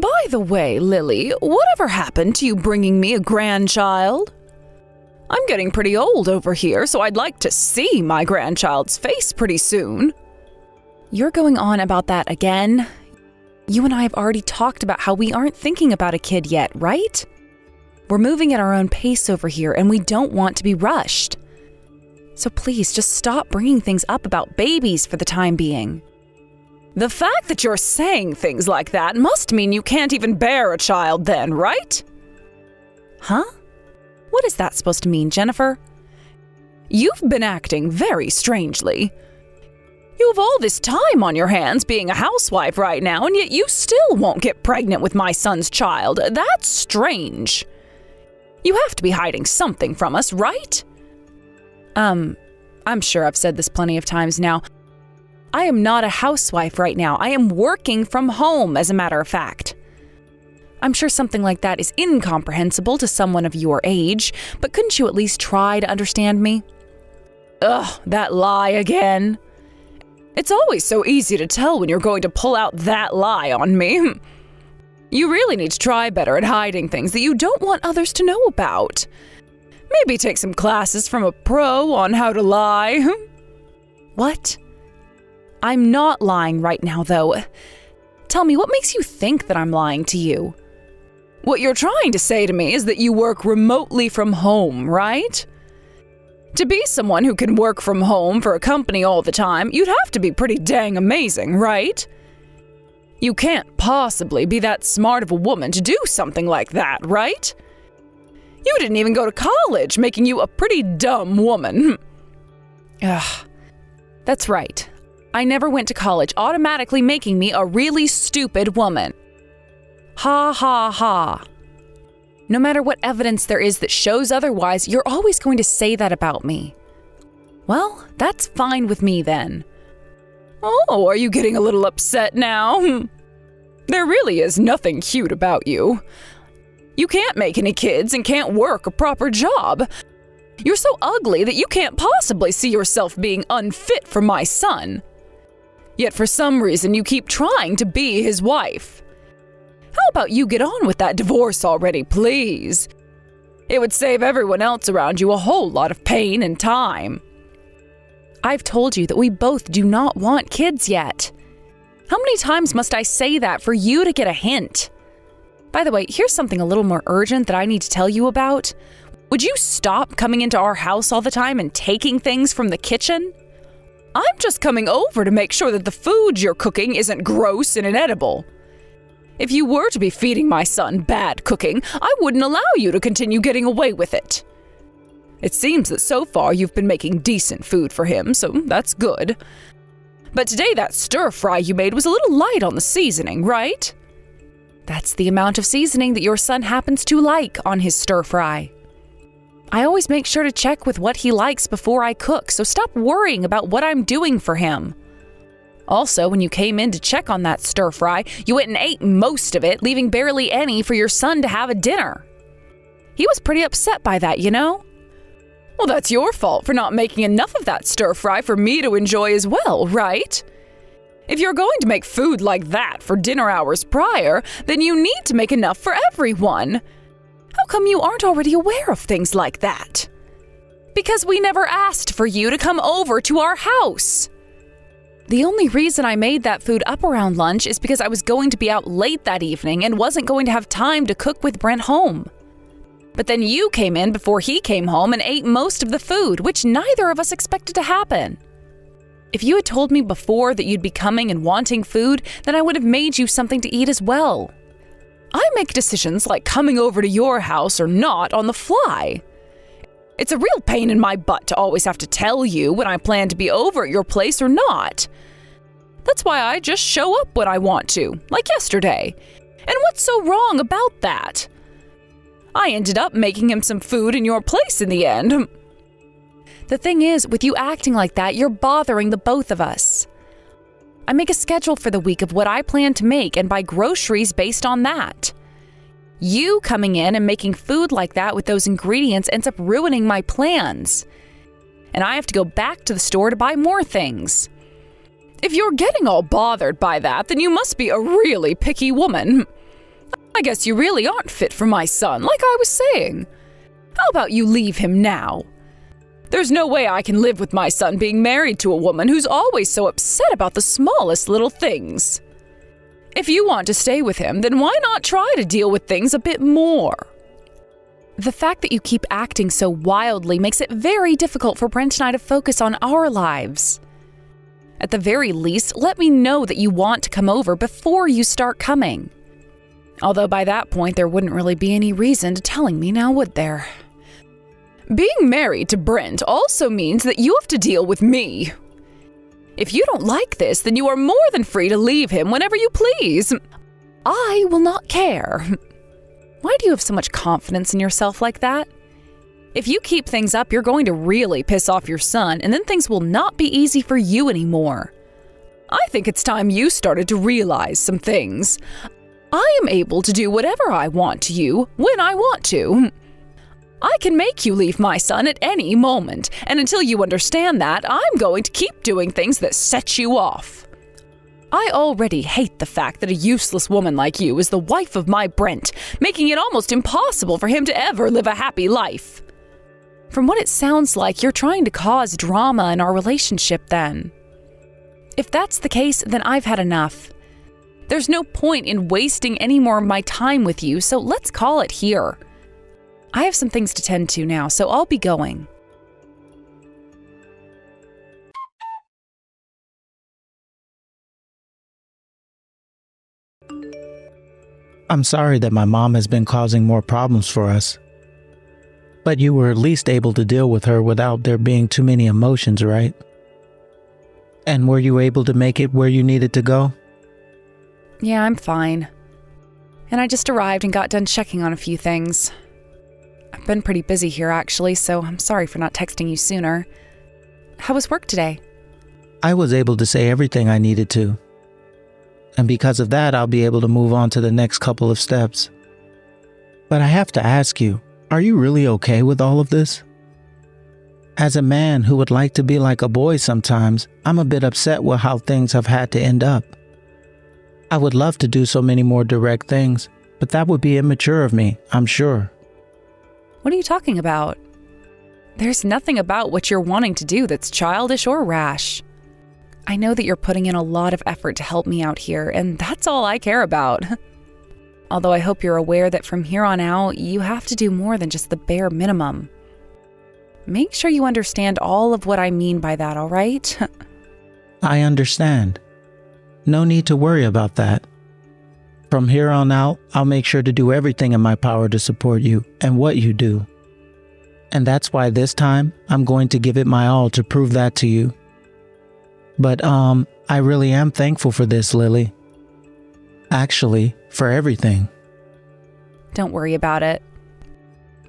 By the way, Lily, whatever happened to you bringing me a grandchild? I'm getting pretty old over here, so I'd like to see my grandchild's face pretty soon. You're going on about that again? You and I have already talked about how we aren't thinking about a kid yet, right? We're moving at our own pace over here, and we don't want to be rushed. So please, just stop bringing things up about babies for the time being. The fact that you're saying things like that must mean you can't even bear a child then, right? Huh? What is that supposed to mean, Jennifer? You've been acting very strangely. You have all this time on your hands being a housewife right now, and yet you still won't get pregnant with my son's child. That's strange. You have to be hiding something from us, right? I'm sure I've said this plenty of times now. I am not a housewife right now. I am working from home, as a matter of fact. I'm sure something like that is incomprehensible to someone of your age, but couldn't you at least try to understand me? Ugh, that lie again. It's always so easy to tell when you're going to pull out that lie on me. You really need to try better at hiding things that you don't want others to know about. Maybe take some classes from a pro on how to lie. What? I'm not lying right now, though. Tell me, what makes you think that I'm lying to you? What you're trying to say to me is that you work remotely from home, right? To be someone who can work from home for a company all the time, you'd have to be pretty dang amazing, right? You can't possibly be that smart of a woman to do something like that, right? You didn't even go to college, making you a pretty dumb woman. Ugh, that's right. I never went to college, automatically making me a really stupid woman. Ha ha ha. No matter what evidence there is that shows otherwise, you're always going to say that about me. Well, that's fine with me then. Oh, are you getting a little upset now? There really is nothing cute about you. You can't make any kids and can't work a proper job. You're so ugly that you can't possibly see yourself being unfit for my son. Yet for some reason you keep trying to be his wife. How about you get on with that divorce already, please? It would save everyone else around you a whole lot of pain and time. I've told you that we both do not want kids yet. How many times must I say that for you to get a hint? By the way, here's something a little more urgent that I need to tell you about. Would you stop coming into our house all the time and taking things from the kitchen? I'm just coming over to make sure that the food you're cooking isn't gross and inedible. If you were to be feeding my son bad cooking, I wouldn't allow you to continue getting away with it. It seems that so far you've been making decent food for him, so that's good. But today that stir-fry you made was a little light on the seasoning, right? That's the amount of seasoning that your son happens to like on his stir-fry. I always make sure to check with what he likes before I cook, so stop worrying about what I'm doing for him. Also, when you came in to check on that stir-fry, you went and ate most of it, leaving barely any for your son to have a dinner. He was pretty upset by that, you know? Well, that's your fault for not making enough of that stir-fry for me to enjoy as well, right? If you're going to make food like that for dinner hours prior, then you need to make enough for everyone. How come you aren't already aware of things like that? Because we never asked for you to come over to our house. The only reason I made that food up around lunch is because I was going to be out late that evening and wasn't going to have time to cook with Brent home. But then you came in before he came home and ate most of the food, which neither of us expected to happen. If you had told me before that you'd be coming and wanting food, then I would have made you something to eat as well. I make decisions like coming over to your house or not on the fly. It's a real pain in my butt to always have to tell you when I plan to be over at your place or not. That's why I just show up when I want to, like yesterday. And what's so wrong about that? I ended up making him some food in your place in the end. The thing is, with you acting like that, you're bothering the both of us. I make a schedule for the week of what I plan to make and buy groceries based on that. You coming in and making food like that with those ingredients ends up ruining my plans. And I have to go back to the store to buy more things. If you're getting all bothered by that, then you must be a really picky woman. I guess you really aren't fit for my son, like I was saying. How about you leave him now? There's no way I can live with my son being married to a woman who's always so upset about the smallest little things. If you want to stay with him, then why not try to deal with things a bit more? The fact that you keep acting so wildly makes it very difficult for Brent and I to focus on our lives. At the very least, let me know that you want to come over before you start coming. Although by that point, there wouldn't really be any reason to telling me now, would there? Being married to Brent also means that you have to deal with me. If you don't like this, then you are more than free to leave him whenever you please. I will not care. Why do you have so much confidence in yourself like that? If you keep things up, you're going to really piss off your son, and then things will not be easy for you anymore. I think it's time you started to realize some things. I am able to do whatever I want to you, when I want to. I can make you leave my son at any moment, and until you understand that, I'm going to keep doing things that set you off. I already hate the fact that a useless woman like you is the wife of my Brent, making it almost impossible for him to ever live a happy life. From what it sounds like, you're trying to cause drama in our relationship then. If that's the case, then I've had enough. There's no point in wasting any more of my time with you, so let's call it here. I have some things to tend to now, so I'll be going. I'm sorry that my mom has been causing more problems for us. But you were at least able to deal with her without there being too many emotions, right? And were you able to make it where you needed to go? Yeah, I'm fine. And I just arrived and got done checking on a few things. I've been pretty busy here, actually, so I'm sorry for not texting you sooner. How was work today? I was able to say everything I needed to. And because of that, I'll be able to move on to the next couple of steps. But I have to ask you, are you really okay with all of this? As a man who would like to be like a boy sometimes, I'm a bit upset with how things have had to end up. I would love to do so many more direct things, but that would be immature of me, I'm sure. What are you talking about? There's nothing about what you're wanting to do that's childish or rash. I know that you're putting in a lot of effort to help me out here, and that's all I care about. Although I hope you're aware that from here on out, you have to do more than just the bare minimum. Make sure you understand all of what I mean by that, all right? I understand. No need to worry about that. From here on out, I'll make sure to do everything in my power to support you and what you do. And that's why this time, I'm going to give it my all to prove that to you. But, I really am thankful for this, Lily. Actually, for everything. Don't worry about it.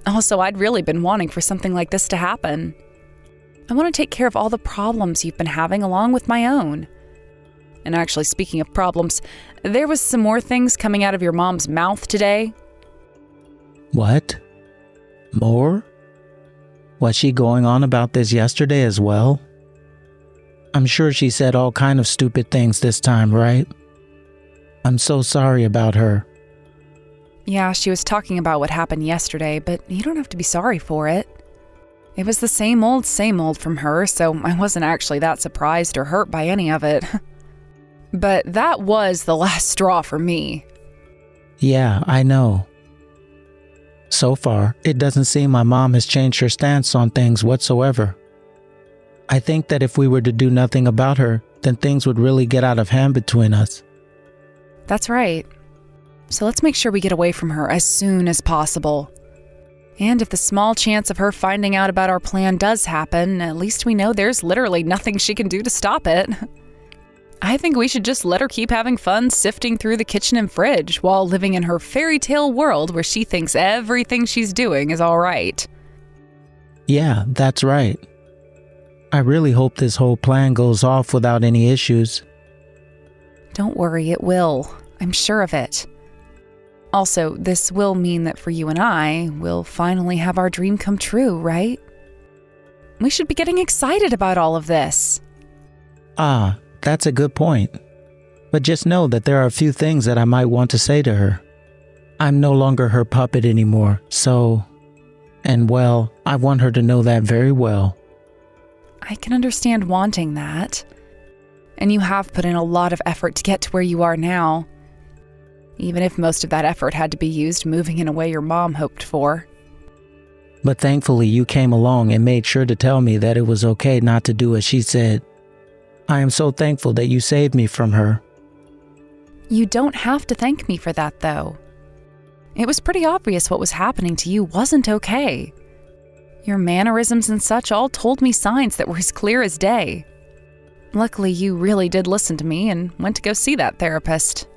Also, I'd really been wanting for something like this to happen. I want to take care of all the problems you've been having along with my own. And actually, speaking of problems, there was some more things coming out of your mom's mouth today. What? More? Was she going on about this yesterday as well? I'm sure she said all kind of stupid things this time, right? I'm so sorry about her. Yeah, she was talking about what happened yesterday, but you don't have to be sorry for it. It was the same old from her, so I wasn't actually that surprised or hurt by any of it. But that was the last straw for me. Yeah, I know. So far, it doesn't seem my mom has changed her stance on things whatsoever. I think that if we were to do nothing about her, then things would really get out of hand between us. That's right. So let's make sure we get away from her as soon as possible. And if the small chance of her finding out about our plan does happen, at least we know there's literally nothing she can do to stop it. I think we should just let her keep having fun sifting through the kitchen and fridge while living in her fairy tale world where she thinks everything she's doing is all right. Yeah, that's right. I really hope this whole plan goes off without any issues. Don't worry, it will. I'm sure of it. Also, this will mean that for you and I, we'll finally have our dream come true, right? We should be getting excited about all of this. Ah, that's a good point. But just know that there are a few things that I might want to say to her. I'm no longer her puppet anymore, so... And well, I want her to know that very well. I can understand wanting that. And you have put in a lot of effort to get to where you are now. Even if most of that effort had to be used moving in a way your mom hoped for. But thankfully you came along and made sure to tell me that it was okay not to do as she said. I am so thankful that you saved me from her. You don't have to thank me for that, though. It was pretty obvious what was happening to you wasn't okay. Your mannerisms and such all told me signs that were as clear as day. Luckily, you really did listen to me and went to go see that therapist.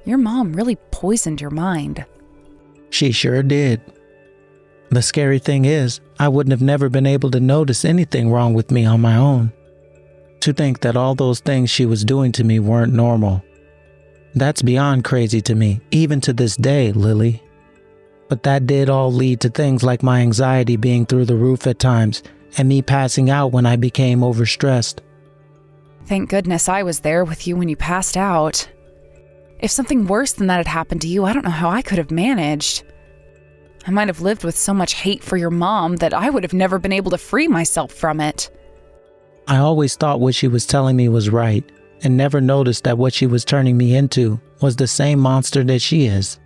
Your mom really poisoned your mind. She sure did. The scary thing is, I wouldn't have never been able to notice anything wrong with me on my own. To think that all those things she was doing to me weren't normal. That's beyond crazy to me, even to this day, Lily. But that did all lead to things like my anxiety being through the roof at times, and me passing out when I became overstressed. Thank goodness I was there with you when you passed out. If something worse than that had happened to you, I don't know how I could have managed. I might have lived with so much hate for your mom that I would have never been able to free myself from it. I always thought what she was telling me was right, and never noticed that what she was turning me into was the same monster that she is.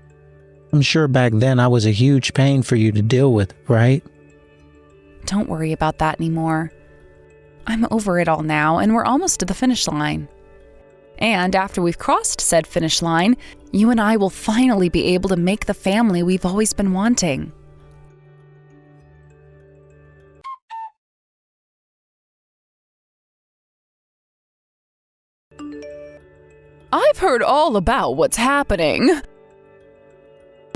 I'm sure back then I was a huge pain for you to deal with, right? Don't worry about that anymore. I'm over it all now, and we're almost to the finish line. And after we've crossed said finish line, you and I will finally be able to make the family we've always been wanting. I've heard all about what's happening.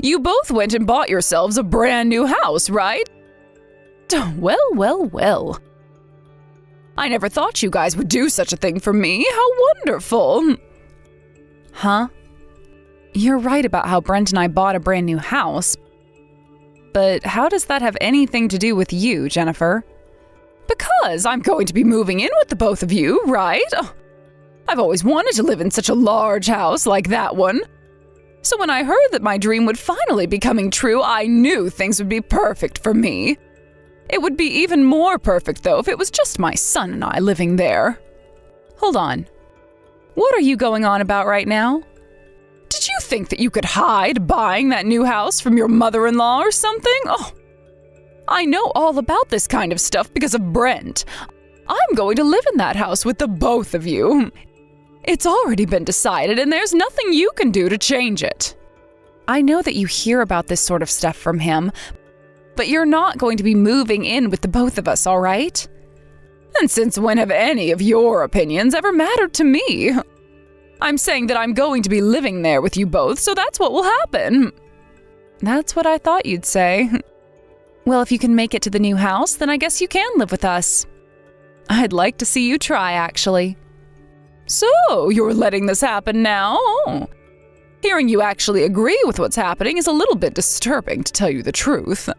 You both went and bought yourselves a brand new house, right? Well. I never thought you guys would do such a thing for me. How wonderful. Huh? You're right about how Brent and I bought a brand new house. But how does that have anything to do with you, Jennifer? Because I'm going to be moving in with the both of you, right? I've always wanted to live in such a large house like that one. So when I heard that my dream would finally be coming true, I knew things would be perfect for me. It would be even more perfect, though, if it was just my son and I living there. Hold on. What are you going on about right now? Did you think that you could hide buying that new house from your mother-in-law or something? Oh, I know all about this kind of stuff because of Brent. I'm going to live in that house with the both of you. It's already been decided, and there's nothing you can do to change it. I know that you hear about this sort of stuff from him, but you're not going to be moving in with the both of us, all right? And since when have any of your opinions ever mattered to me? I'm saying that I'm going to be living there with you both, so that's what will happen. That's what I thought you'd say. Well, if you can make it to the new house, then I guess you can live with us. I'd like to see you try, actually. So, you're letting this happen now? Hearing you actually agree with what's happening is a little bit disturbing, to tell you the truth.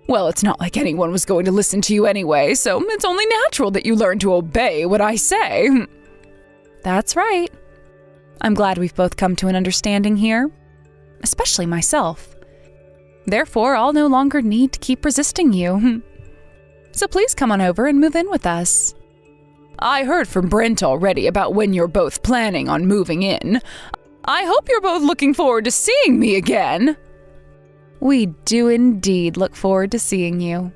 Well, it's not like anyone was going to listen to you anyway, so it's only natural that you learn to obey what I say. That's right. I'm glad we've both come to an understanding here, especially myself. Therefore, I'll no longer need to keep resisting you. So please come on over and move in with us. I heard from Brent already about when you're both planning on moving in. I hope you're both looking forward to seeing me again. We do indeed look forward to seeing you.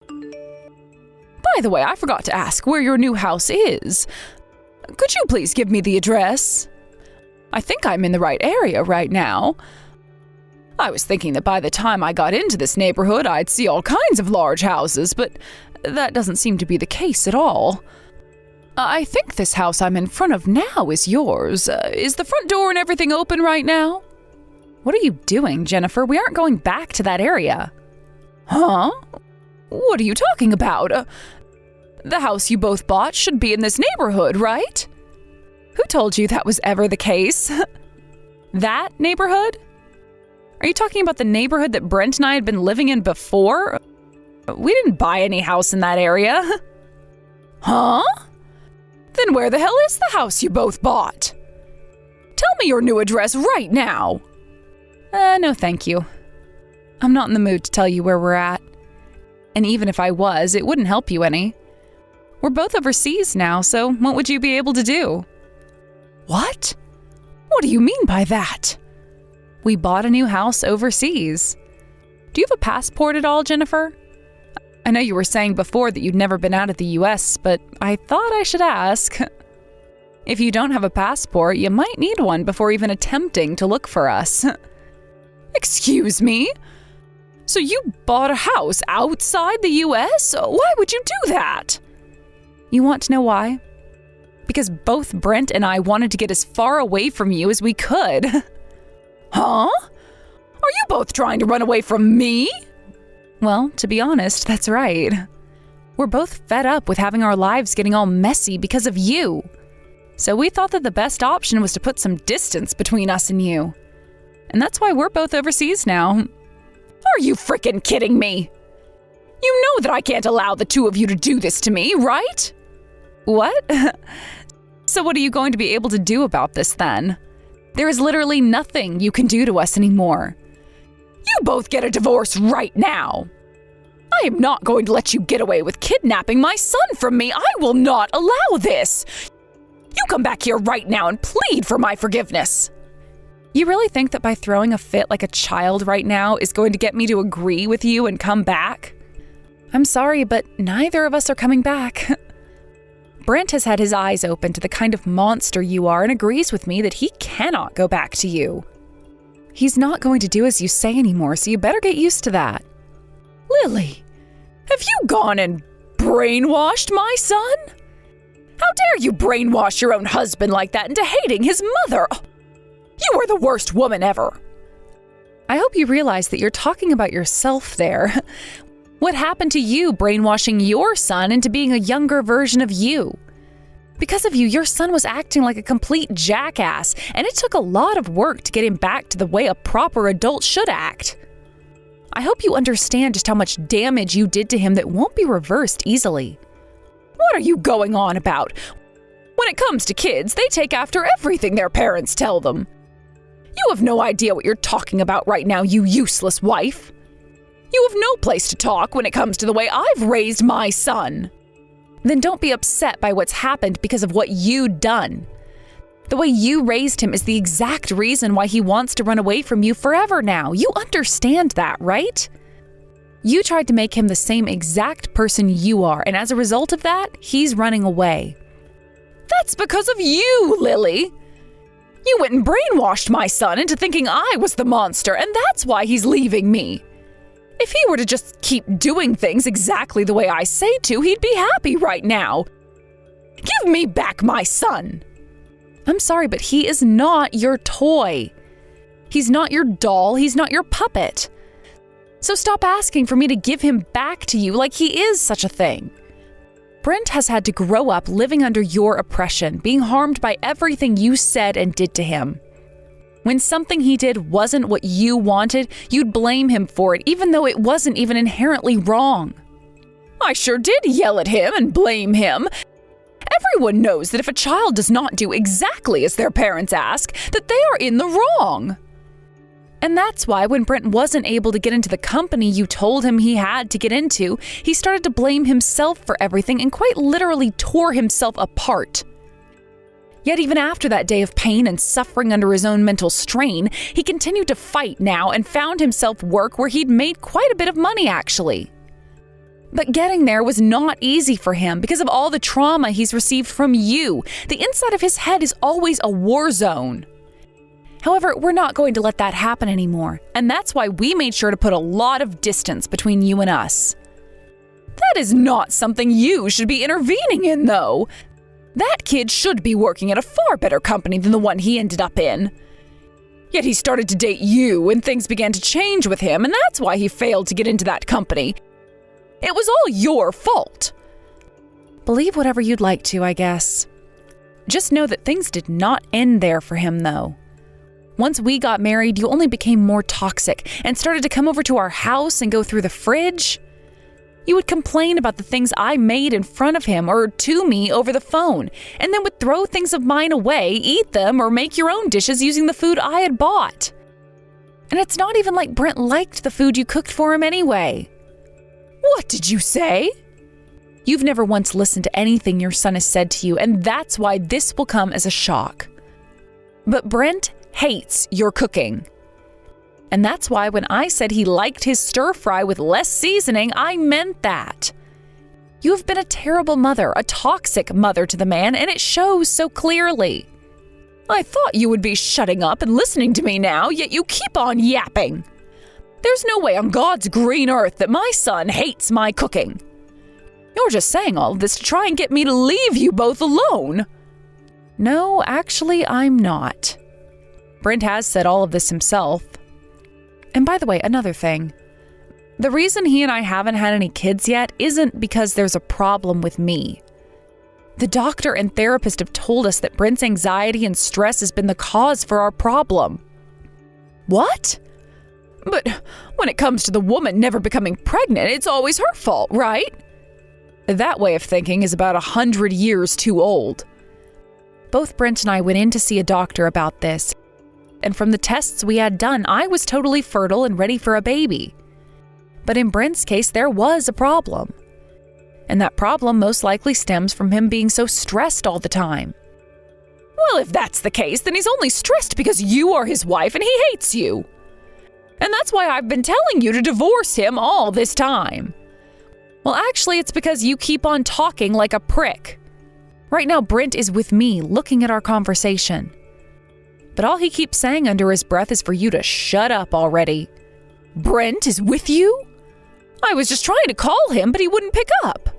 By the way, I forgot to ask where your new house is. Could you please give me the address? I think I'm in the right area right now. I was thinking that by the time I got into this neighborhood, I'd see all kinds of large houses, but that doesn't seem to be the case at all. I think this house I'm in front of now is yours. Is the front door and everything open right now? What are you doing, Jennifer? We aren't going back to that area. Huh? What are you talking about? The house you both bought should be in this neighborhood, right? Who told you that was ever the case? That neighborhood? Are you talking about the neighborhood that Brent and I had been living in before? We didn't buy any house in that area. Huh? Then where the hell is the house you both bought? Tell me your new address right now. No thank you. I'm not in the mood to tell you where we're at. And even if I was, it wouldn't help you any. We're both overseas now, so what would you be able to do? What? What do you mean by that? We bought a new house overseas. Do you have a passport at all, Jennifer? I know you were saying before that you'd never been out of the US, but I thought I should ask. If you don't have a passport, you might need one before even attempting to look for us. Excuse me? So you bought a house outside the US? Why would you do that? You want to know why? Because both Brent and I wanted to get as far away from you as we could. Huh? Are you both trying to run away from me? Well, to be honest, that's right. We're both fed up with having our lives getting all messy because of you. So we thought that the best option was to put some distance between us and you. And that's why we're both overseas now. Are you frickin' kidding me? You know that I can't allow the two of you to do this to me, right? What? So what are you going to be able to do about this then? There is literally nothing you can do to us anymore. You both get a divorce right now. I am not going to let you get away with kidnapping my son from me. I will not allow this. You come back here right now and plead for my forgiveness. You really think that by throwing a fit like a child right now is going to get me to agree with you and come back? I'm sorry, but neither of us are coming back. Brent has had his eyes open to the kind of monster you are and agrees with me that he cannot go back to you. He's not going to do as you say anymore, so you better get used to that. Lily, have you gone and brainwashed my son? How dare you brainwash your own husband like that into hating his mother? You are the worst woman ever. I hope you realize that you're talking about yourself there. What happened to you brainwashing your son into being a younger version of you? Because of you, your son was acting like a complete jackass, and it took a lot of work to get him back to the way a proper adult should act. I hope you understand just how much damage you did to him that won't be reversed easily. What are you going on about? When it comes to kids, they take after everything their parents tell them. You have no idea what you're talking about right now, you useless wife. You have no place to talk when it comes to the way I've raised my son. Then don't be upset by what's happened because of what you've done. The way you raised him is the exact reason why he wants to run away from you forever now. You understand that, right? You tried to make him the same exact person you are, and as a result of that, he's running away. That's because of you, Lily. You went and brainwashed my son into thinking I was the monster, and that's why he's leaving me. If he were to just keep doing things exactly the way I say to, he'd be happy right now. Give me back my son. I'm sorry, but he is not your toy. He's not your doll. He's not your puppet. So stop asking for me to give him back to you like he is such a thing. Brent has had to grow up living under your oppression, being harmed by everything you said and did to him. When something he did wasn't what you wanted, you'd blame him for it, even though it wasn't even inherently wrong. I sure did yell at him and blame him. Everyone knows that if a child does not do exactly as their parents ask, that they are in the wrong. And that's why when Brent wasn't able to get into the company you told him he had to get into, he started to blame himself for everything and quite literally tore himself apart. Yet even after that day of pain and suffering under his own mental strain, he continued to fight now and found himself work where he'd made quite a bit of money actually. But getting there was not easy for him because of all the trauma he's received from you. The inside of his head is always a war zone. However, we're not going to let that happen anymore, and that's why we made sure to put a lot of distance between you and us. That is not something you should be intervening in, though. That kid should be working at a far better company than the one he ended up in. Yet he started to date you, and things began to change with him, and that's why he failed to get into that company. It was all your fault. Believe whatever you'd like to, I guess. Just know that things did not end there for him, though. Once we got married, you only became more toxic and started to come over to our house and go through the fridge. You would complain about the things I made in front of him or to me over the phone, and then would throw things of mine away, eat them, or make your own dishes using the food I had bought. And it's not even like Brent liked the food you cooked for him anyway. What did you say? You've never once listened to anything your son has said to you, and that's why this will come as a shock. But Brent hates your cooking. And that's why when I said he liked his stir fry with less seasoning, I meant that. You have been a terrible mother, a toxic mother to the man, and it shows so clearly. I thought you would be shutting up and listening to me now, yet you keep on yapping. There's no way on God's green earth that my son hates my cooking. You're just saying all of this to try and get me to leave you both alone. No, actually, I'm not. Brent has said all of this himself. And by the way, another thing. The reason he and I haven't had any kids yet isn't because there's a problem with me. The doctor and therapist have told us that Brent's anxiety and stress has been the cause for our problem. What? But when it comes to the woman never becoming pregnant, it's always her fault, right? That way of thinking is about 100 years too old. Both Brent and I went in to see a doctor about this, and from the tests we had done, I was totally fertile and ready for a baby. But in Brent's case, there was a problem. And that problem most likely stems from him being so stressed all the time. Well, if that's the case, then he's only stressed because you are his wife and he hates you. And that's why I've been telling you to divorce him all this time. Well, actually, it's because you keep on talking like a prick. Right now, Brent is with me, looking at our conversation. But all he keeps saying under his breath is for you to shut up already. Brent is with you? I was just trying to call him, but he wouldn't pick up.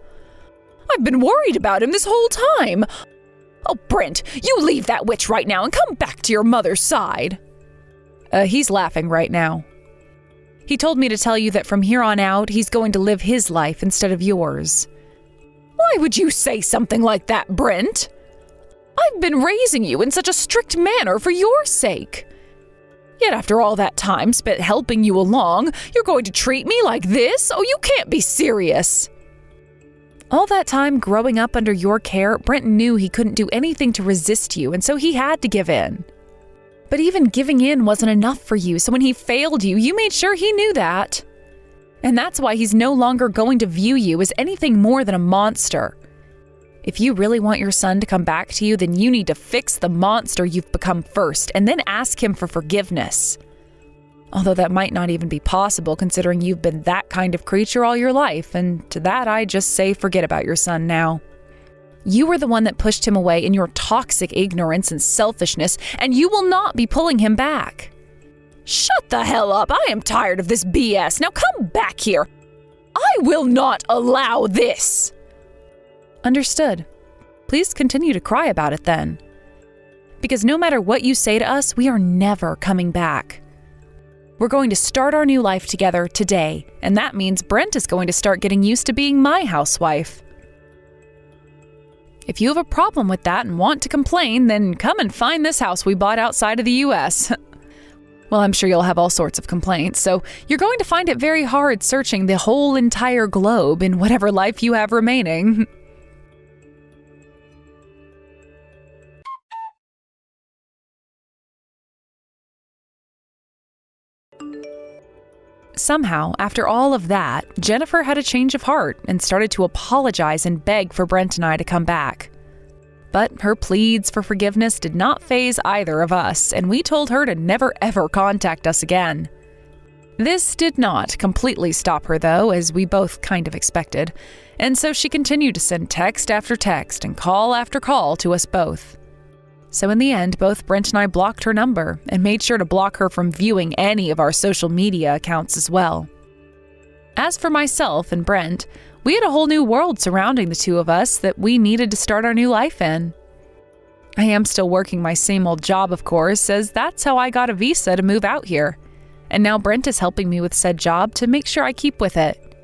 I've been worried about him this whole time. Oh, Brent, you leave that witch right now and come back to your mother's side. He's laughing right now. He told me to tell you that from here on out, he's going to live his life instead of yours. Why would you say something like that, Brent? I've been raising you in such a strict manner for your sake. Yet after all that time spent helping you along, you're going to treat me like this? Oh, you can't be serious. All that time growing up under your care, Brent knew he couldn't do anything to resist you, and so he had to give in. But even giving in wasn't enough for you, so when he failed you, you made sure he knew that. And that's why he's no longer going to view you as anything more than a monster. If you really want your son to come back to you, then you need to fix the monster you've become first, and then ask him for forgiveness. Although that might not even be possible considering you've been that kind of creature all your life, and to that I just say forget about your son now. You were the one that pushed him away in your toxic ignorance and selfishness, and you will not be pulling him back. Shut the hell up! I am tired of this BS. Now come back here. I will not allow this. Understood. Please continue to cry about it then. Because no matter what you say to us, we are never coming back. We're going to start our new life together today, and that means Brent is going to start getting used to being my housewife. If you have a problem with that and want to complain, then come and find this house we bought outside of the U.S. Well, I'm sure you'll have all sorts of complaints, so you're going to find it very hard searching the whole entire globe in whatever life you have remaining. Somehow, after all of that, Jennifer had a change of heart and started to apologize and beg for Brent and I to come back. But her pleads for forgiveness did not faze either of us, and we told her to never ever contact us again. This did not completely stop her though, as we both kind of expected, and so she continued to send text after text and call after call to us both. So in the end, both Brent and I blocked her number and made sure to block her from viewing any of our social media accounts as well. As for myself and Brent, we had a whole new world surrounding the two of us that we needed to start our new life in. I am still working my same old job, of course, as that's how I got a visa to move out here. And now Brent is helping me with said job to make sure I keep with it.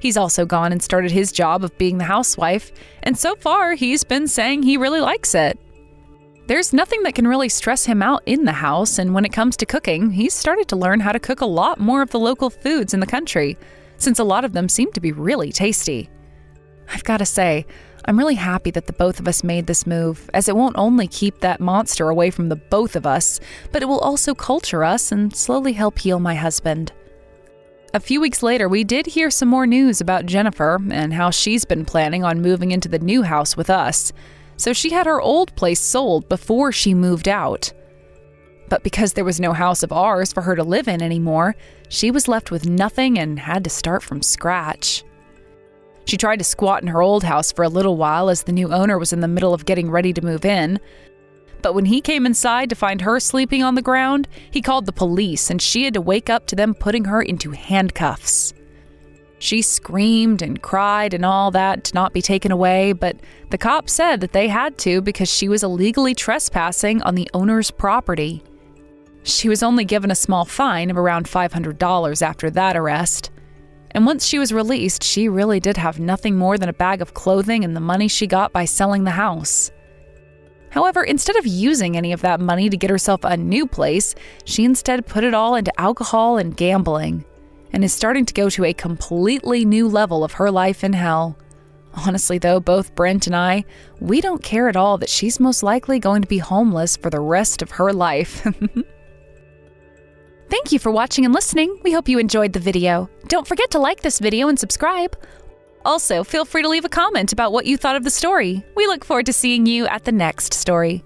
He's also gone and started his job of being the housewife, and so far he's been saying he really likes it. There's nothing that can really stress him out in the house, and when it comes to cooking, he's started to learn how to cook a lot more of the local foods in the country, since a lot of them seemed to be really tasty. I've got to say, I'm really happy that the both of us made this move, as it won't only keep that monster away from the both of us, but it will also culture us and slowly help heal my husband. A few weeks later, we did hear some more news about Jennifer and how she's been planning on moving into the new house with us. So she had her old place sold before she moved out. But because there was no house of ours for her to live in anymore, she was left with nothing and had to start from scratch. She tried to squat in her old house for a little while as the new owner was in the middle of getting ready to move in. But when he came inside to find her sleeping on the ground, he called the police and she had to wake up to them putting her into handcuffs. She screamed and cried and all that to not be taken away, but the cops said that they had to because she was illegally trespassing on the owner's property. She was only given a small fine of around $500 after that arrest. And once she was released, she really did have nothing more than a bag of clothing and the money she got by selling the house. However, instead of using any of that money to get herself a new place, she instead put it all into alcohol and gambling, and is starting to go to a completely new level of her life in hell. Honestly though, both Brent and I, we don't care at all that she's most likely going to be homeless for the rest of her life. Thank you for watching and listening. We hope you enjoyed the video. Don't forget to like this video and subscribe. Also, feel free to leave a comment about what you thought of the story. We look forward to seeing you at the next story.